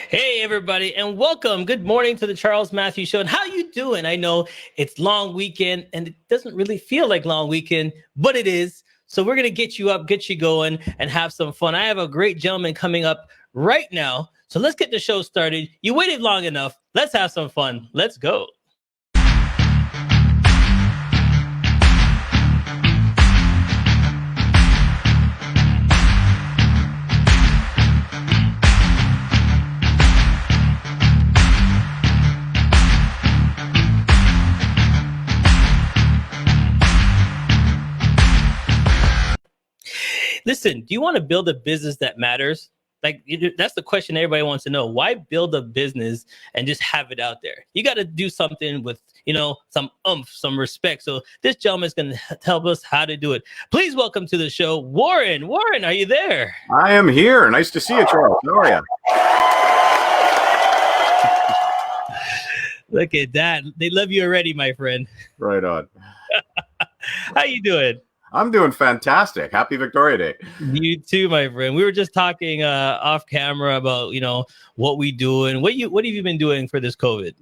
Hey everybody, and welcome. Good morning to the Charles Matthews Show. And how you doing? I know it's long weekend, and it doesn't really feel like long weekend, but it is. So we're gonna get you up, get you going, and have some fun. I have a great gentleman coming up right now. So let's get the show started. You waited long enough. Let's have some fun. Let's go. Listen, do you want to build a business that matters? That's the question everybody wants to know. Why build a business and just have it out there? You got to do something with, some oomph, some respect. So this gentleman is going to help us how to do it. Please welcome to the show, Warren. Warren, are you there? I am here. Nice to see you, Charles. How are you? Look at that. They love you already, my friend. Right on. How you doing? I'm doing fantastic. Happy Victoria Day. You too, my friend. We were just talking off camera about, what we do and what have you been doing for this COVID?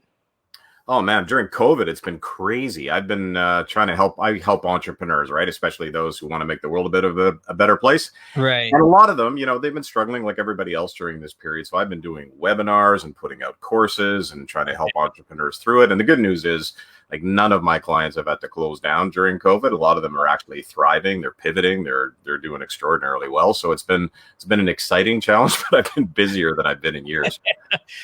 Oh man, during COVID, it's been crazy. I've been trying to help. I help entrepreneurs, right? Especially those who want to make the world a bit of a better place. Right. And a lot of them, they've been struggling like everybody else during this period. So I've been doing webinars and putting out courses and trying to help entrepreneurs through it. And the good news is, like, none of my clients have had to close down during COVID. A lot of them are actually thriving. They're pivoting. They're doing extraordinarily well. So it's been an exciting challenge, but I've been busier than I've been in years.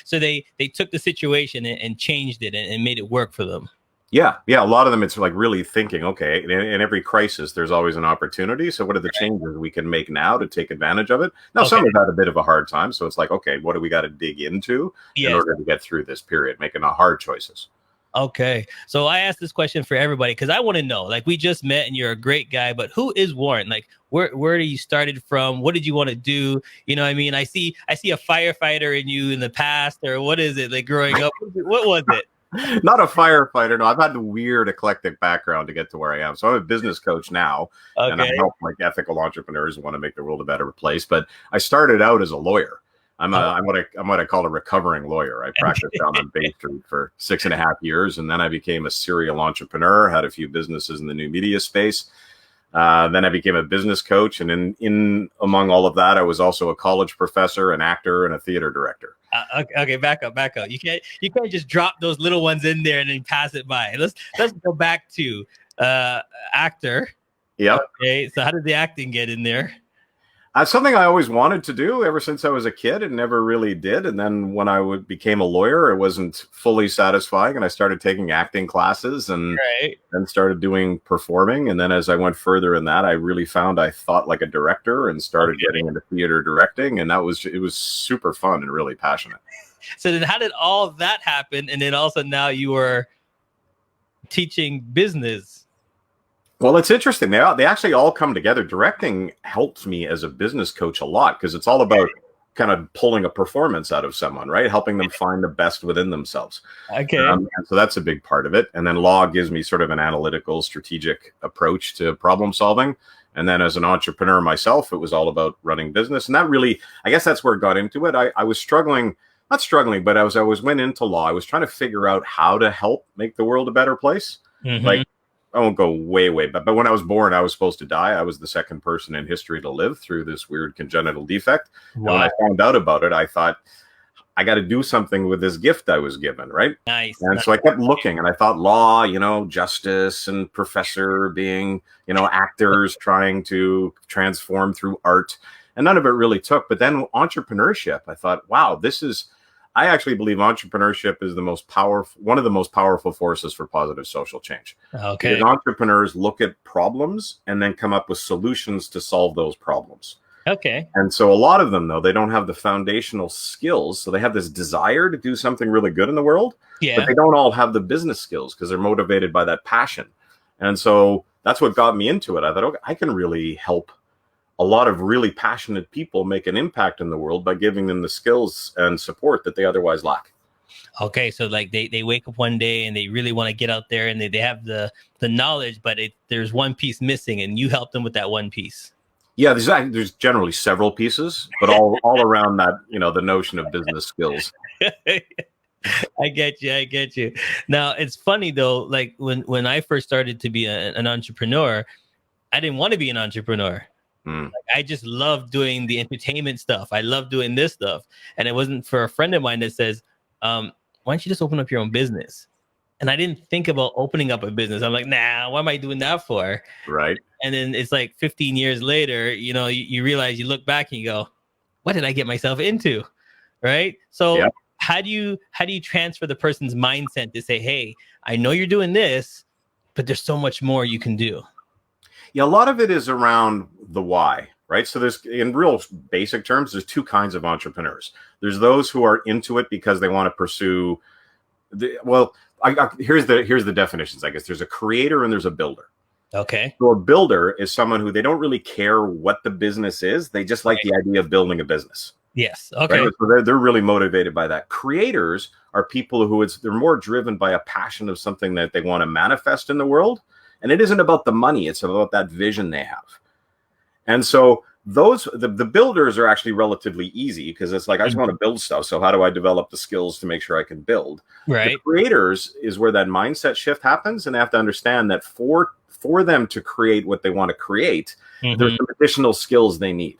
So they took the situation and changed it and made it work for them. Yeah. A lot of them, it's like really thinking, okay, in every crisis, there's always an opportunity. So what are the changes we can make now to take advantage of it? Now, some have had a bit of a hard time. So it's like, okay, what do we got to dig into in order to get through this period, making the hard choices? Okay. So I asked this question for everybody because I want to know, like, we just met and you're a great guy, but who is Warren? Like, where you started from? What did you want to do? You know what I mean? I see a firefighter in you in the past, or what is it, like, growing up? What was it? Not a firefighter. No, I've had the weird eclectic background to get to where I am. So I'm a business coach now, and I help like ethical entrepreneurs who want to make the world a better place. But I started out as a lawyer. I'm what I call a recovering lawyer. I practiced down on Bay Street for 6.5 years, and then I became a serial entrepreneur. Had a few businesses in the new media space. Then I became a business coach, and in among all of that, I was also a college professor, an actor, and a theater director. Okay, back up. You can't just drop those little ones in there and then pass it by. Let's go back to actor. Yeah. Okay, so how did the acting get in there? Something I always wanted to do ever since I was a kid and never really did. And then when I became a lawyer, it wasn't fully satisfying. And I started taking acting classes and then started doing performing. And then as I went further in that, I really found I thought like a director and started getting into theater directing. And it was super fun and really passionate. So then how did all of that happen? And then also now you are teaching business. Well, it's interesting. They actually all come together. Directing helps me as a business coach a lot because it's all about kind of pulling a performance out of someone, right? Helping them find the best within themselves. Okay. And so that's a big part of it. And then law gives me sort of an analytical, strategic approach to problem solving. And then as an entrepreneur myself, it was all about running business. And that really, I guess that's where it got into it. I was not struggling, but as I went into law, I was trying to figure out how to help make the world a better place. Mm-hmm. Like, I won't go way, but when I was born, I was supposed to die. I was the second person in history to live through this weird congenital defect. Wow. And when I found out about it, I thought, I got to do something with this gift I was given, right? Nice. And so I kept looking, and I thought law, justice, and professor being, actors trying to transform through art. And none of it really took. But then entrepreneurship, I thought, wow, I actually believe entrepreneurship is one of the most powerful forces for positive social change. Okay. Because entrepreneurs look at problems and then come up with solutions to solve those problems. Okay. And so a lot of them, though, they don't have the foundational skills. So they have this desire to do something really good in the world, but they don't all have the business skills because they're motivated by that passion. And so that's what got me into it. I thought, okay, I can really help a lot of really passionate people make an impact in the world by giving them the skills and support that they otherwise lack. Okay, so like they wake up one day and they really want to get out there and they have the knowledge, but there's one piece missing and you help them with that one piece. Yeah, there's generally several pieces, but all around that, the notion of business skills. I get you. I get you. Now it's funny though. Like when I first started to be an entrepreneur, I didn't want to be an entrepreneur. Like, I just love doing the entertainment stuff. I love doing this stuff, and it wasn't for a friend of mine that says, "Why don't you just open up your own business?" And I didn't think about opening up a business. I'm like, nah, what am I doing that for? Right. And then it's like 15 years later, you realize, you look back and you go, what did I get myself into? Right. So yeah. how do you transfer the person's mindset to say, hey, I know you're doing this, but there's so much more you can do? Yeah, a lot of it is around the why, right? So there's, in real basic terms, there's two kinds of entrepreneurs. There's those who are into it because they want to pursue here's the definitions, I guess. There's a creator and there's a builder. Okay. So a builder is someone who they don't really care what the business is. They just like the idea of building a business. Yes. Okay. Right? So they're really motivated by that. Creators are people who they're more driven by a passion of something that they want to manifest in the world. And it isn't about the money. It's about that vision they have. And so the builders are actually relatively easy because it's like, I just want to build stuff. So how do I develop the skills to make sure I can build? Right. The creators is where that mindset shift happens. And they have to understand that for them to create what they want to create, there's some additional skills they need.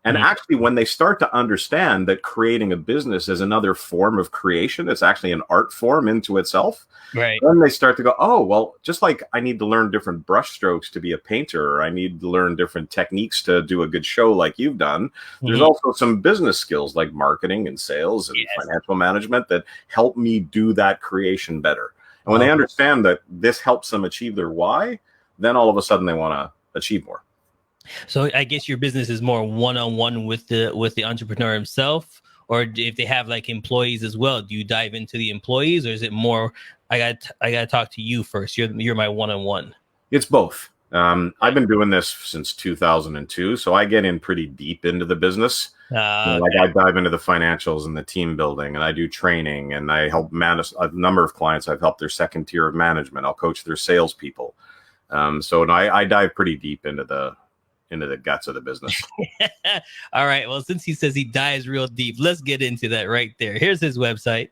And actually, when they start to understand that creating a business is another form of creation, it's actually an art form into itself. Right. Then they start to go, oh, well, just like I need to learn different brush strokes to be a painter, or I need to learn different techniques to do a good show like you've done. There's also some business skills like marketing and sales and financial management that help me do that creation better. And when they understand that this helps them achieve their why, then all of a sudden they want to achieve more. So I guess your business is more one-on-one with the entrepreneur himself, or if they have like employees as well, do you dive into the employees, or is it more, I got to talk to you first? You're my one-on-one. It's both. I've been doing this since 2002, so I get in pretty deep into the business. I dive into the financials and the team building, and I do training, and I help manage a number of clients. I've helped their second tier of management. I'll coach their salespeople. I dive pretty deep into the guts of the business. All right. Well, since he says he dives real deep, let's get into that right there. Here's his website.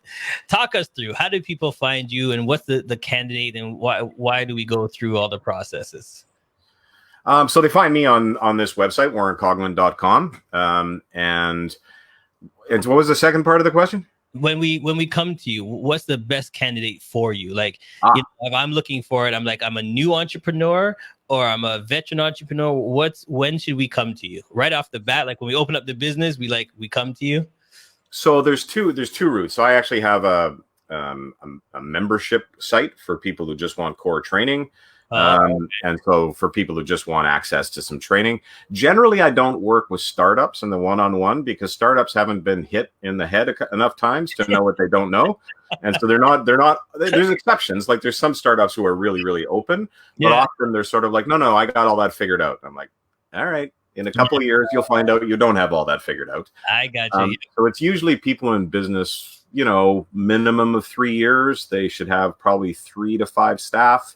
Talk us through, how do people find you, and what's the candidate, and why do we go through all the processes? So they find me on this website, warrencoghlin.com. And what was the second part of the question? When we come to you, what's the best candidate for you? Like, if I'm looking for it, I'm like, I'm a new entrepreneur or I'm a veteran entrepreneur. When should we come to you? Right off the bat, like when we open up the business, we come to you. So there's two routes. So I actually have a membership site for people who just want core training. And so for people who just want access to some training, generally I don't work with startups in the one-on-one because startups haven't been hit in the head enough times to know what they don't know. And so there's exceptions. Like there's some startups who are really, really open, but often they're sort of like, no, I got all that figured out. I'm like, all right, in a couple of years, you'll find out you don't have all that figured out. I got you. So it's usually people in business, minimum of 3 years. They should have probably 3 to 5 staff.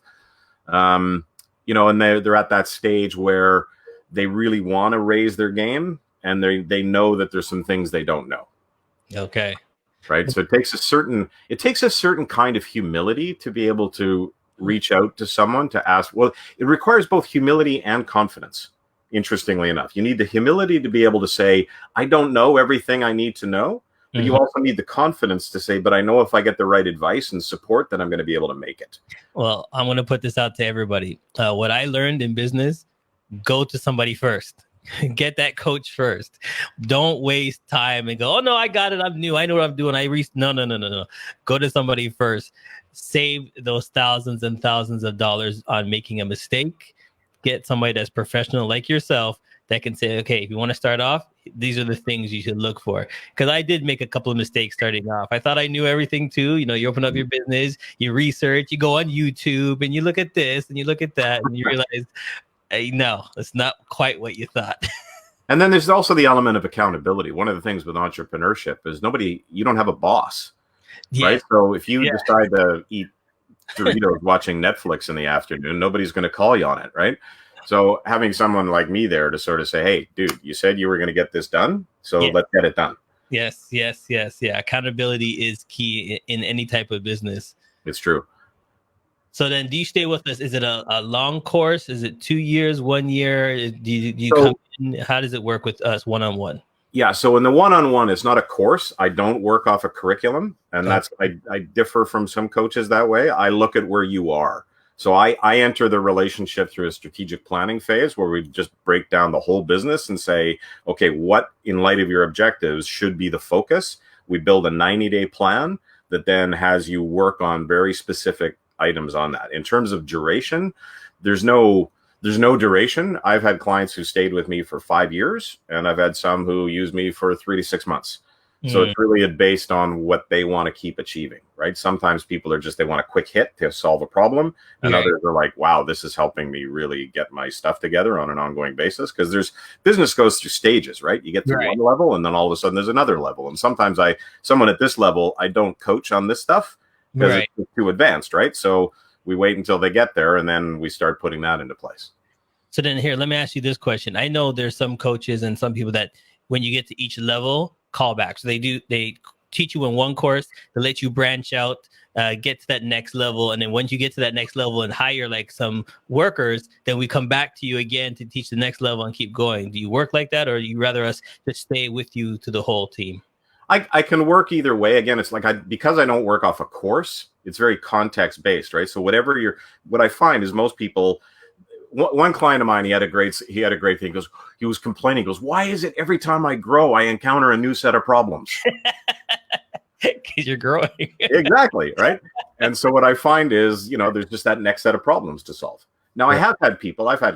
And they're at that stage where they really want to raise their game, and they know that there's some things they don't know. Okay. Right. So it takes a certain kind of humility to be able to reach out to someone to ask. Well, it requires both humility and confidence. Interestingly enough, you need the humility to be able to say, I don't know everything I need to know. But you also need the confidence to say, but I know if I get the right advice and support, then I'm going to be able to make it. Well, I'm going to put this out to everybody. What I learned in business, go to somebody first. Get that coach first. Don't waste time and go, oh, no, I got it. I'm new. I know what I'm doing. No. Go to somebody first. Save those thousands and thousands of dollars on making a mistake. Get somebody that's professional like yourself that can say, okay, if you want to start off, these are the things you should look for. Because I did make a couple of mistakes starting off. I thought I knew everything too. You open up your business, you research, you go on YouTube, and you look at this and you look at that, and you realize, hey, no, it's not quite what you thought. And then there's also the element of accountability. One of the things with entrepreneurship is you don't have a boss, right? So if you decide to eat Doritos watching Netflix in the afternoon, nobody's going to call you on it, right? So having someone like me there to sort of say, hey, dude, you said you were going to get this done, so let's get it done. Yes. Yeah. Accountability is key in any type of business. It's true. So then do you stay with us? Is it a long course? Is it 2 years, 1 year? Do you come in? How does it work with us one-on-one? Yeah. So in the one-on-one, it's not a course. I don't work off a curriculum. And I differ from some coaches that way. I look at where you are. So I enter the relationship through a strategic planning phase where we just break down the whole business and say, okay, what in light of your objectives should be the focus? We build a 90-day plan that then has you work on very specific items on that. In terms of duration, there's no duration. I've had clients who stayed with me for 5 years, and I've had some who use me for 3 to 6 months. So it's really based on what they want to keep achieving, right? Sometimes people are they want a quick hit to solve a problem. And others are like, wow, this is helping me really get my stuff together on an ongoing basis. Because business goes through stages, right? You get to one level and then all of a sudden there's another level. And sometimes someone at this level, I don't coach on this stuff because it's too advanced, right? So we wait until they get there and then we start putting that into place. So then here, let me ask you this question. I know there's some coaches and some people that when you get to each level, callbacks. So they teach you in one course, they let you branch out, get to that next level. And then once you get to that next level and hire like some workers, then we come back to you again to teach the next level and keep going. Do you work like that, or do you rather us just stay with you to the whole team? I can work either way. Again, it's like because I don't work off a course, it's very context based, right? So what I find is most people, one client of mine, he had a great thing. He was complaining. He goes, why is it every time I grow, I encounter a new set of problems? Because you're growing. Exactly. Right. And so what I find is, there's just that next set of problems to solve. Now, I've had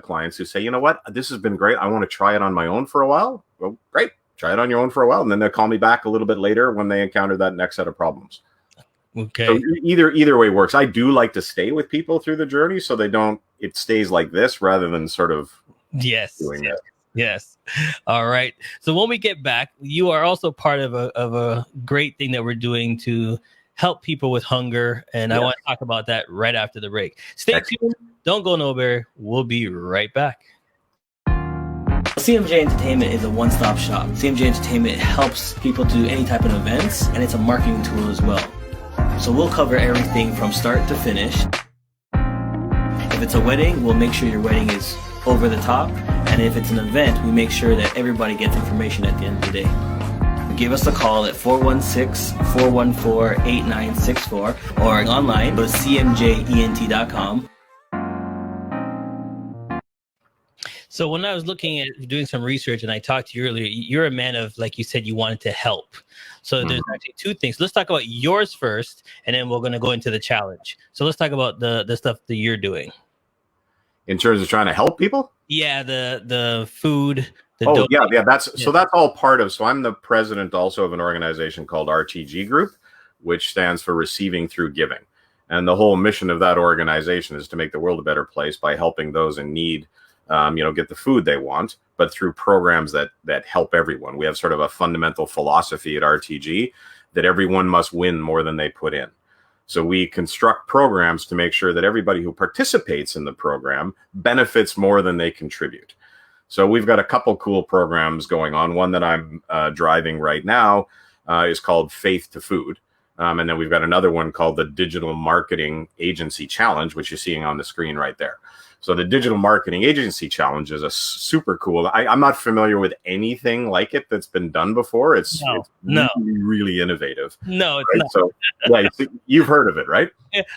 clients who say, you know what, this has been great. I want to try it on my own for a while. Well, great. Try it on your own for a while. And then they'll call me back a little bit later when they encounter that next set of problems. Okay. So either way works. I do like to stay with people through the journey so it stays like this rather than sort of doing that. Yes. All right. So when we get back, you are also part of a great thing that we're doing to help people with hunger. And I want to talk about that right after the break. Stay tuned. Don't go nowhere. We'll be right back. CMJ Entertainment is a one-stop shop. CMJ Entertainment helps people do any type of events, and it's a marketing tool as well. So we'll cover everything from start to finish. If it's a wedding, we'll make sure your wedding is over the top. And if it's an event, we make sure that everybody gets information at the end of the day. Give us a call at 416-414-8964 or online, go to cmjent.com. So when I was looking at doing some research and I talked to you earlier, you're a man of, like you said, you wanted to help. So there's actually two things. Let's talk about yours first, and then we're going to go into the challenge. So let's talk about the stuff that you're doing. In terms of trying to help people? Yeah, the food. So that's all part of. So I'm the president also of an organization called RTG Group, which stands for Receiving Through Giving. And the whole mission of that organization is to make the world a better place by helping those in need get the food they want, but through programs that help everyone. We have sort of a fundamental philosophy at RTG that everyone must win more than they put in. So we construct programs to make sure that everybody who participates in the program benefits more than they contribute. So we've got a couple cool programs going on. One that I'm driving right now is called Faith to Food. And then we've got another one called the Digital Marketing Agency Challenge, which you're seeing on the screen right there. So the Digital Marketing Agency Challenge is a super cool. I'm not familiar with anything like it that's been done before. It's really innovative. No, it's not. So you've heard of it, right?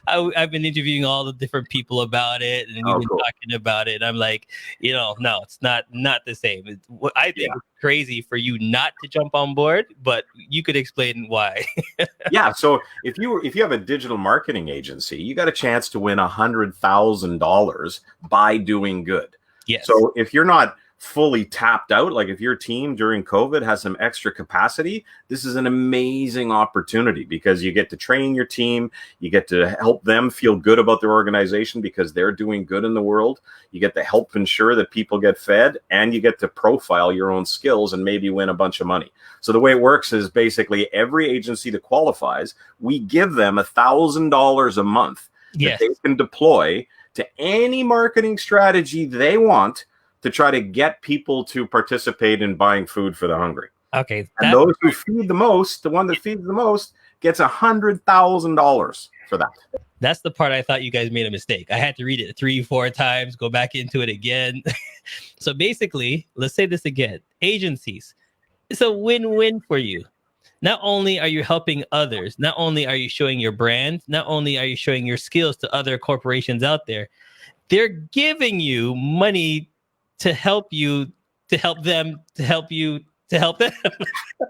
I've been interviewing all the different people about it, and we've been talking about it. I'm like, no, it's not the same. I think it's crazy for you not to jump on board, but you could explain why. Yeah. So if you have a digital marketing agency, you got a chance to win $100,000 by doing good. Yes. So if you're not fully tapped out, like if your team during COVID has some extra capacity, this is an amazing opportunity because you get to train your team, you get to help them feel good about their organization because they're doing good in the world. You get to help ensure that people get fed, and you get to profile your own skills and maybe win a bunch of money. So the way it works is basically every agency that qualifies, we give them $1,000 a month that they can deploy to any marketing strategy they want to try to get people to participate in buying food for the hungry. Okay. And those who feed the most, the one that feeds the most, gets $100,000 for that. That's the part I thought you guys made a mistake. I had to read it 3-4 times, go back into it again. So basically, let's say this again. Agencies, it's a win-win for you. Not only are you helping others, not only are you showing your brand, not only are you showing your skills to other corporations out there, they're giving you money to help you, to help them, to help you, to help them.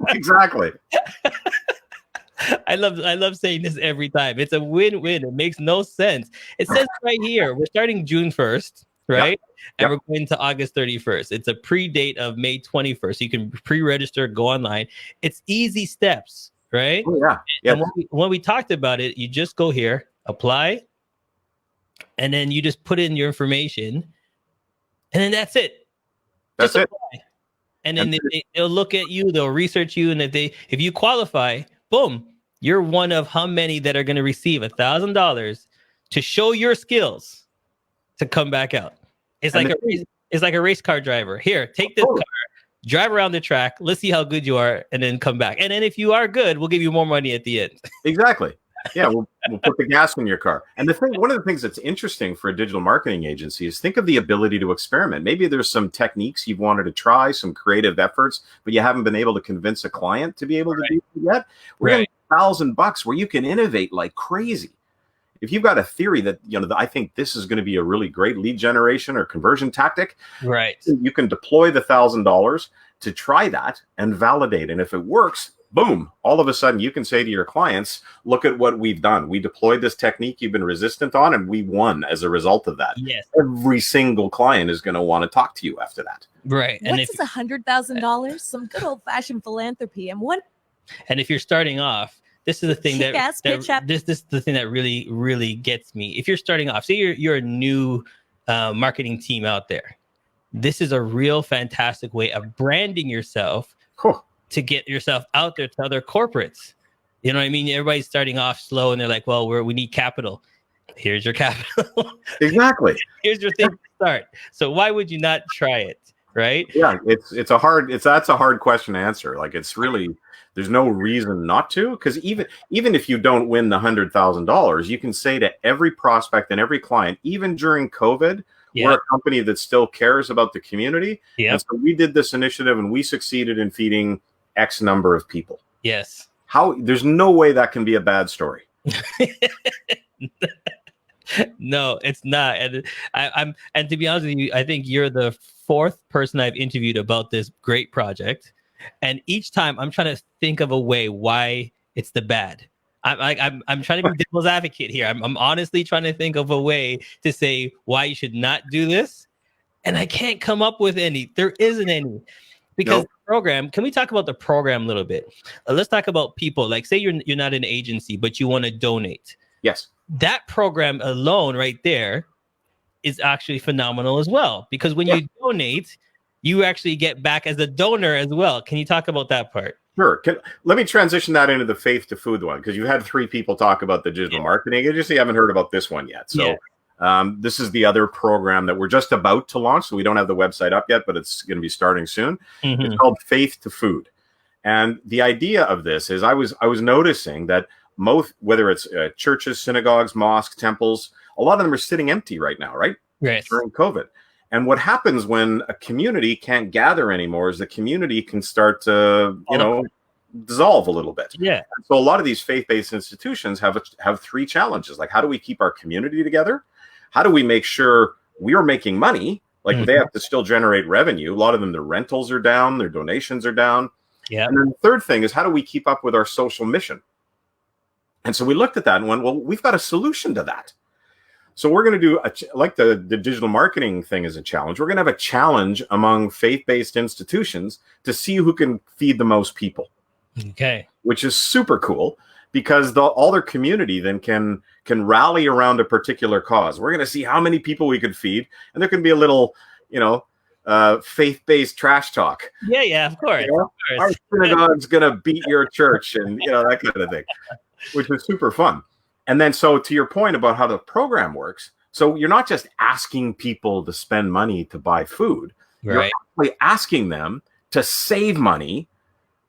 Exactly. I love saying this every time. It's a win-win. It makes no sense. It says right here, we're starting June 1st, right? Yep. And we're going to August 31st. It's a pre-date of May 21st. You can pre-register, go online. It's easy steps, right? Oh, yeah. Yep. And when we talked about it, you just go here, apply, and then you just put in your information, and then that's it. That's it. And then they'll look at you, they'll research you, and if you qualify, boom, you're one of how many that are going to receive $1,000 to show your skills to come back out. It's like a race car driver. Here, take this car, drive around the track. Let's see how good you are, and then come back. And then if you are good, we'll give you more money at the end. Exactly. Yeah, we'll put the gas in your car. And one of the things that's interesting for a digital marketing agency is think of the ability to experiment. Maybe there's some techniques you've wanted to try, some creative efforts, but you haven't been able to convince a client to be able to do it yet. We're getting $1,000 where you can innovate like crazy. If you've got a theory that, I think this is going to be a really great lead generation or conversion tactic, right? You can deploy the $1,000 to try that and validate. And if it works, boom, all of a sudden you can say to your clients, look at what we've done. We deployed this technique you've been resistant on, and we won as a result of that. Yes. Every single client is going to want to talk to you after that. Right. What is $100,000? Some good old-fashioned philanthropy. And if you're starting off, this is the thing this is the thing that really, really gets me. If you're starting off, say you're a new marketing team out there, this is a real fantastic way of branding yourself to get yourself out there to other corporates. You know what I mean? Everybody's starting off slow and they're like, well, we need capital. Here's your capital. Exactly. Here's your thing to start. So why would you not try it? Right? Yeah, that's a hard question to answer. Like, it's really, there's no reason not to, because even if you don't win the $100,000, you can say to every prospect and every client, even during COVID, we're a company that still cares about the community. Yeah. And so we did this initiative and we succeeded in feeding X number of people. Yes. There's no way that can be a bad story. No, it's not. And to be honest with you, I think you're the fourth person I've interviewed about this great project. And each time I'm trying to think of a way why it's the bad. I'm trying to be devil's advocate here. I'm honestly trying to think of a way to say why you should not do this. And I can't come up with any. There isn't any. Because the program, can we talk about the program a little bit? Let's talk about people. Like, say you're not an agency, but you want to donate. Yes. That program alone right there is actually phenomenal as well. Because when you donate, you actually get back as a donor as well. Can you talk about that part? Sure. Let me transition that into the faith to food one, because you've had 3 people talk about the digital marketing agency. You haven't heard about this one yet. So this is the other program that we're just about to launch. So we don't have the website up yet, but it's going to be starting soon. Mm-hmm. It's called Faith to Food. And the idea of this is I was noticing that whether it's churches, synagogues, mosques, temples, a lot of them are sitting empty right now, right? Yes. During COVID. And what happens when a community can't gather anymore is the community can start to, dissolve a little bit. Yeah. And so a lot of these faith-based institutions have 3 challenges. Like, how do we keep our community together? How do we make sure we are making money? Like, they have to still generate revenue. A lot of them, their rentals are down, their donations are down. Yeah. And then the third thing is, how do we keep up with our social mission? And so we looked at that and went, well, we've got a solution to that. So we're going to do, like the digital marketing thing is a challenge. We're going to have a challenge among faith-based institutions to see who can feed the most people. Okay. Which is super cool, because all their community then can rally around a particular cause. We're going to see how many people we could feed, and there can be a little, faith-based trash talk. Yeah, of course. Our synagogue's going to beat your church, and that kind of thing, which is super fun. And then, so to your point about how the program works, So you're not just asking people to spend money to buy food. You're actually asking them to save money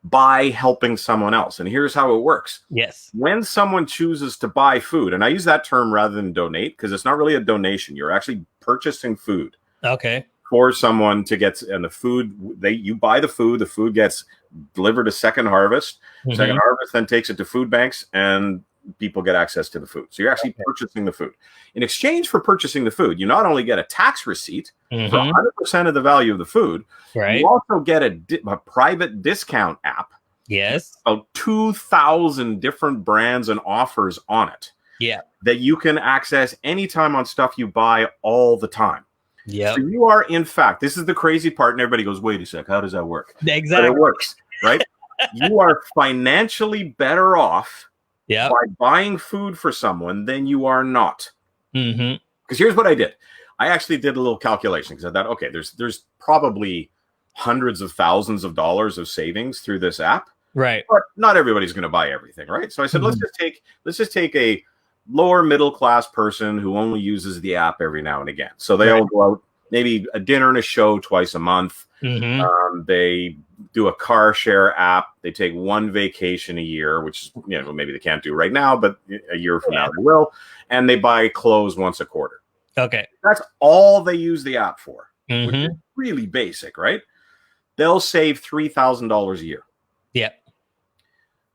by helping someone else. And here's how it works. Yes. When someone chooses to buy food, and I use that term rather than donate, because it's not really a donation. You're actually purchasing food. Okay. For someone to get, and the food, you buy the food gets delivered to Second Harvest. Second Harvest then takes it to food banks, and people get access to the food. So you're actually purchasing the food. In exchange for purchasing the food, you not only get a tax receipt for 100% of the value of the food, you also get a private discount app. Yes. About 2,000 different brands and offers on it. Yeah. That you can access anytime on stuff you buy all the time. Yeah. So you are, in fact, this is the crazy part, and everybody goes, wait a sec, how does that work? Exactly. But it works, right? You are financially better off by buying food for someone than you are not. Because here's what I did. I actually did a little calculation because I thought, okay, there's probably hundreds of thousands of dollars of savings through this app. Right. But not everybody's going to buy everything, right? So I said, let's just take a lower middle class person who only uses the app every now and again. So they all go out, maybe a dinner and a show twice a month. They do a car share app. They take one vacation a year, which is, maybe they can't do right now, but a year from now they will. And they buy clothes once a quarter. Okay. That's all they use the app for, which is really basic, right? They'll save $3,000 a year. Yeah.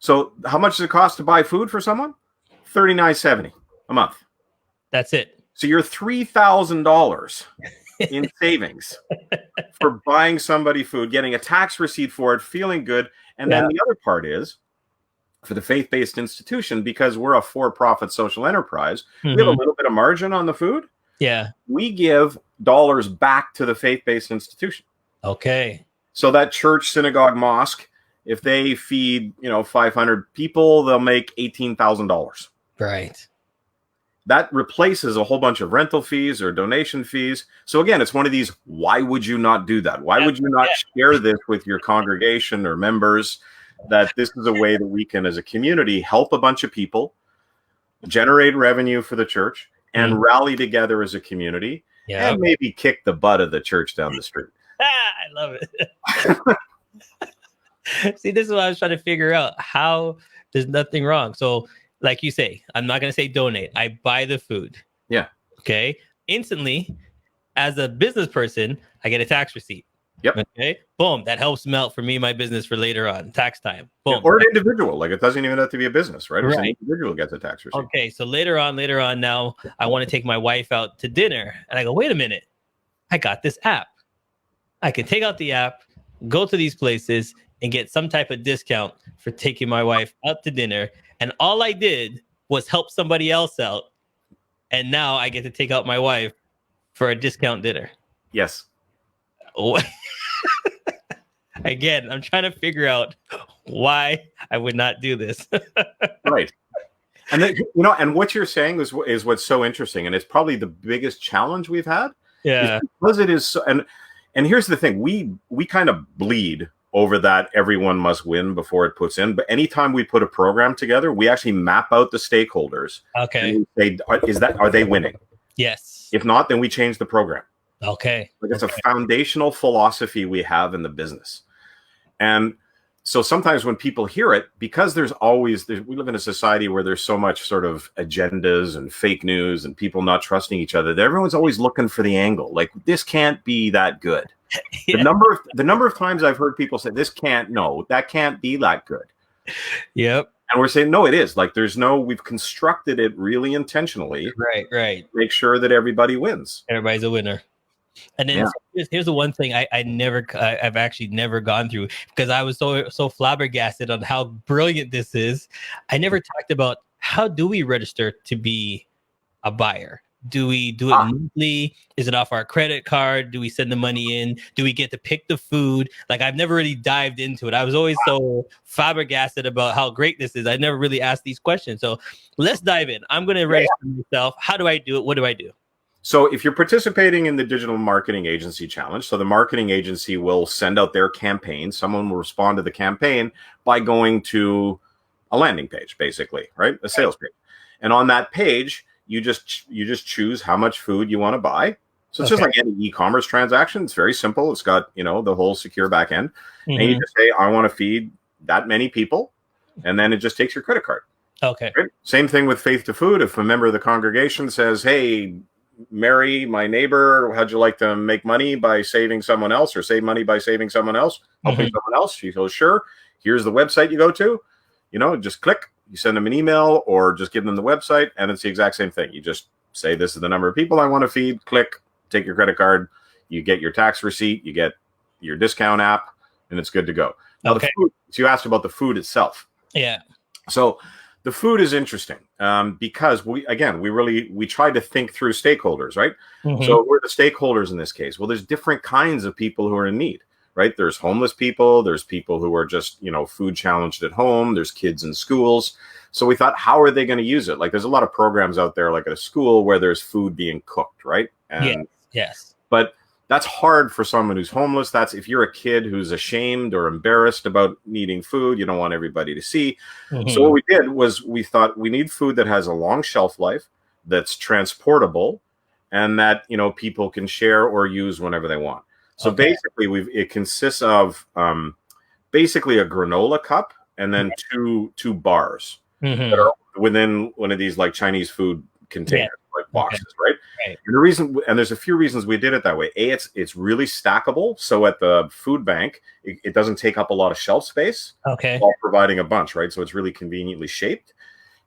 So how much does it cost to buy food for someone? $39.70 a month. That's it. So you're $3,000 in savings for buying somebody food, getting a tax receipt for it, feeling good. And then the other part is, for the faith-based institution, because we're a for-profit social enterprise, we have a little bit of margin on the food. Yeah. We give dollars back to the faith-based institution. Okay. So that church, synagogue, mosque, if they feed, 500 people, they'll make $18,000. Right. That replaces a whole bunch of rental fees or donation fees. So again, it's one of these, why would you not do that? Why would you not share this with your congregation or members, that this is a way that we can, as a community, help a bunch of people, generate revenue for the church, and rally together as a community, and maybe kick the butt of the church down the street. I love it. See, this is what I was trying to figure out. How there's nothing wrong. So, like you say, I'm not going to say donate. I buy the food. Yeah. Okay. Instantly, as a business person, I get a tax receipt. Yep. Okay. Boom. That helps melt for me, my business for later on, tax time. Boom. Or an individual. Like, it doesn't even have to be a business, right? An individual gets a tax receipt. Okay. So later on, now I want to take my wife out to dinner, and I go, wait a minute. I got this app. I can take out the app, go to these places, and get some type of discount for taking my wife out to dinner. And all I did was help somebody else out. And now I get to take out my wife for a discount dinner. Yes. Oh. Again, I'm trying to figure out why I would not do this. Right. And then, and what you're saying is what's so interesting. And it's probably the biggest challenge we've had. Yeah. Because it is so, and here's the thing, we kind of bleed over that everyone must win before it puts in. But anytime we put a program together, we actually map out the stakeholders. Okay. And we say, are they winning? Yes. If not, then we change the program. Okay. Like, it's a foundational philosophy we have in the business. And so sometimes when people hear it, because we live in a society where there's so much sort of agendas and fake news and people not trusting each other, that everyone's always looking for the angle. Like, this can't be that good. Yeah. The number of times I've heard people say, that can't be that good. Yep. And we're saying, no, it is. Like, we've constructed it really intentionally. Right. Make sure that everybody wins. Everybody's a winner. And then here's the one thing I've actually never gone through, because I was so flabbergasted on how brilliant this is. I never talked about, how do we register to be a buyer? Do we do it monthly? Is it off our credit card? Do we send the money in? Do we get to pick the food? Like, I've never really dived into it. I was always so flabbergasted about how great this is. I never really asked these questions. So let's dive in. I'm going to register myself. How do I do it? What do I do? So if you're participating in the Digital Marketing Agency Challenge, so the marketing agency will send out their campaign. Someone will respond to the campaign by going to a landing page, basically, right? A sales page. And on that page, you just choose how much food you want to buy. So it's just like any e-commerce transaction. It's very simple. It's got, the whole secure back end. And you just say, I want to feed that many people. And then it just takes your credit card. Okay. Right? Same thing with Faith to Food. If a member of the congregation says, hey, Mary, my neighbor, how'd you like to make money by saving someone else, or save money by saving someone else, helping someone else? She goes, sure. Here's the website you go to. Just click. You send them an email or just give them the website, and it's the exact same thing. You just say, this is the number of people I want to feed. Click. Take your credit card, you get your tax receipt, you get your discount app, and it's good to go. Now, the food, so you asked about the food itself. Yeah. So the food is interesting because we tried to think through stakeholders, right? So we're the stakeholders in this case. Well, there's different kinds of people who are in need, right? There's homeless people. There's people who are just, food challenged at home. There's kids in schools. So we thought, how are they going to use it? Like, there's a lot of programs out there, like at a school, where there's food being cooked, right? And yes. But that's hard for someone who's homeless. That's if you're a kid who's ashamed or embarrassed about needing food, you don't want everybody to see. So what we did was we thought we need food that has a long shelf life, that's transportable, and that, people can share or use whenever they want. So basically it consists of basically a granola cup and then two bars that are within one of these like Chinese food containers. Like boxes, right? And there's a few reasons we did it that way. It's really stackable, so at the food bank, it doesn't take up a lot of shelf space. While providing a bunch, right? So it's really conveniently shaped.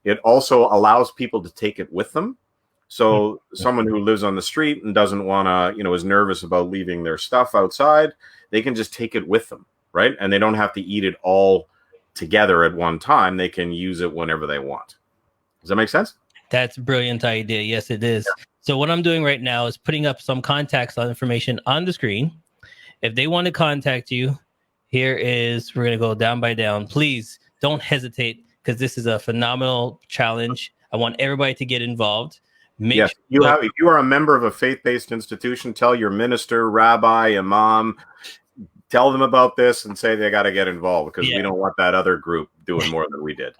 It also allows people to take it with them. So someone who lives on the street and doesn't want to, is nervous about leaving their stuff outside, they can just take it with them, right? And they don't have to eat it all together at one time. They can use it whenever they want. Does that make sense? That's a brilliant idea. Yes, it is. Yeah. So what I'm doing right now is putting up some contact information on the screen. If they want to contact you, we're going to go down by down. Please don't hesitate, because this is a phenomenal challenge. I want everybody to get involved. If you are a member of a faith-based institution, tell your minister, rabbi, imam, tell them about this and say they got to get involved, because we don't want that other group doing more than we did.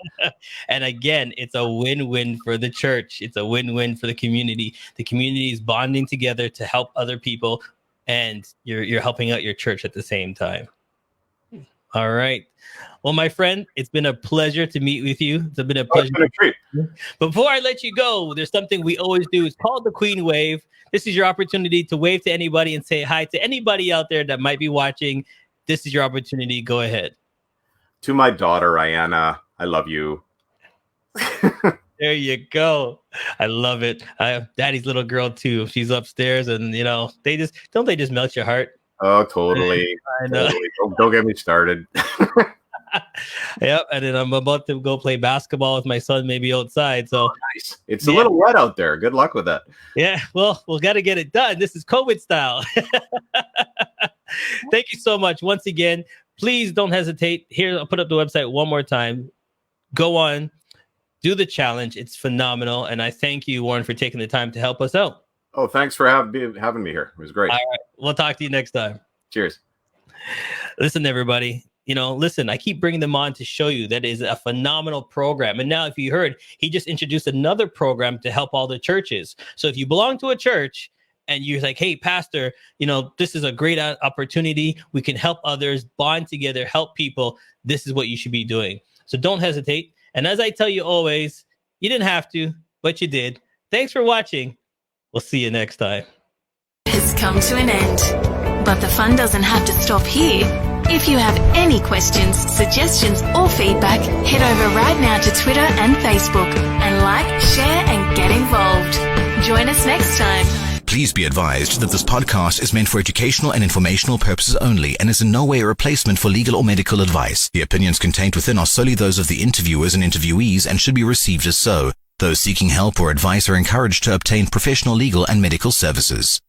And again, it's a win-win for the church. It's a win-win for the community. The community is bonding together to help other people, and you're helping out your church at the same time. All right. Well, my friend, it's been a pleasure to meet with you. It's been a pleasure. It's been a treat. Before I let you go, there's something we always do. It's called the Queen Wave. This is your opportunity to wave to anybody and say hi to anybody out there that might be watching. This is your opportunity. Go ahead. To my daughter, Ayanna, I love you. There you go. I love it. I have Daddy's little girl too. She's upstairs, and they just melt your heart. Oh, totally. I know. Totally. Don't get me started. Yep. And then I'm about to go play basketball with my son, maybe outside. So nice. It's a little wet out there. Good luck with that. Yeah. Well, we'll got to get it done. This is COVID style. Thank you so much. Once again, please don't hesitate. Here, I'll put up the website one more time. Go on, do the challenge. It's phenomenal. And I thank you, Warren, for taking the time to help us out. Oh, thanks for having me here. It was great. All right. We'll talk to you next time. Cheers. Listen, everybody. I keep bringing them on to show you that is a phenomenal program. And now, if you heard, he just introduced another program to help all the churches. So if you belong to a church and you're like, hey, pastor, this is a great opportunity. We can help others, bond together, help people. This is what you should be doing. So don't hesitate. And as I tell you always, you didn't have to, but you did. Thanks for watching. We'll see you next time. Has come to an end, but the fun doesn't have to stop here. If you have any questions, suggestions, or feedback, head over right now to Twitter and Facebook and like, share, and get involved. Join us next time. Please be advised that this podcast is meant for educational and informational purposes only and is in no way a replacement for legal or medical advice. The opinions contained within are solely those of the interviewers and interviewees and should be received as so. Those seeking help or advice are encouraged to obtain professional legal and medical services.